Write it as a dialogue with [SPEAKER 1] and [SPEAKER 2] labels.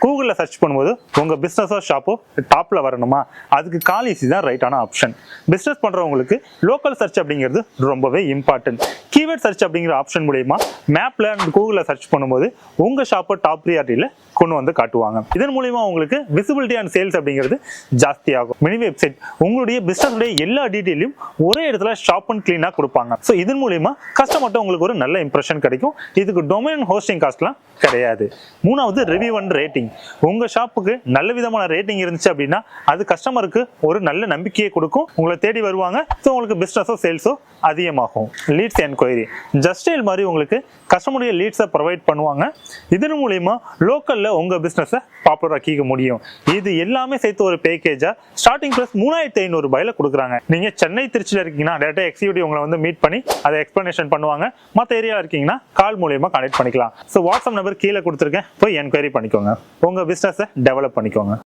[SPEAKER 1] கூகுளில் சர்ச் பண்ணும்போது உங்கள் பிஸ்னஸோ ஷாப்போ டாப்பில் வரணுமா, அதுக்கு கால் ஈஸி தான் ரைட்டான ஆப்ஷன். பிஸ்னஸ் பண்ணுறவங்களுக்கு லோக்கல் சர்ச் அப்படிங்கிறது ரொம்பவே இம்பார்ட்டன்ட். கீவேர்ட் சர்ச் அப்படிங்கிற ஆப்ஷன் மூலயமா மேப்பில் அண்ட் கூகுளில் சர்ச் பண்ணும்போது உங்கள் ஷாப்பை டாப் ப்ரியாரிட்டியில் கொண்டு வந்து காட்டுவாங்க. இதன் மூலயமா உங்களுக்கு விசிபிலிட்டி அண்ட் சேல்ஸ் அப்படிங்கிறது ஜாஸ்தி ஆகும். மினி வெப்சைட் உங்களுடைய பிசினஸ் எல்லா டீட்டெயிலையும் ஒரே இடத்துல ஷாப் அண்ட் கிளீனா கொடுப்பாங்க. ஸோ இதன் மூலயமா கஸ்டமர்ட்ட உங்களுக்கு ஒரு நல்ல இம்ப்ரெஷன் கிடைக்கும். இதுக்கு டொமைன் ஹோஸ்டிங் காஸ்ட்லாம் கிடையாது. மூணாவது ரிவ்யூ அண்ட் ரேட்டிங். உங்க ஷாப்புக்கு நல்ல விதமான ரேட்டிங் இருந்துச்சு அப்படின்னா அது கஸ்டமருக்கு ஒரு நல்ல நம்பிக்கையை கொடுக்கும். உங்களை தேடி வருவாங்க. ஸோ உங்களுக்கு பிசினஸோ சேல்ஸோ அதிகமாகும். லீட்ஸ் என்கொயரி ஜஸ்டைல் மாதிரி உங்களுக்கு கஸ்டமருடைய லீட்ஸை ப்ரொவைட் பண்ணுவாங்க. இதன் மூலயமா லோக்கல்ல உங்க பிசினஸை பாப்புலர் ஆக்கிக்க முடியும். இது எல்லாமே சேர்த்து ஒரு பேக்கேஜா ஸ்டார்டிங் பிளஸ் 3500 ரூபாயில கொடுக்குறாங்க. நீங்க சென்னை திருச்சியில் இருக்கீங்கன்னா டேரக்டா எக்ஸிக்யூட்டிவ் உங்களை வந்து மீட் பண்ணி அதை எக்ஸ்பிளனேஷன் பண்ணுவாங்க. மற்ற ஏரியா இருக்கீங்கன்னா கால் மூலமா கனெக்ட் பண்ணிக்கலாம். ஸோ வாட்ஸ்அப் நம்பர் கீழே கொடுத்துருக்கேன், போய் என்கொயரி பண்ணிக்கோங்க. உங்க பிசினஸை டெவலப் பண்ணிக்கோங்க.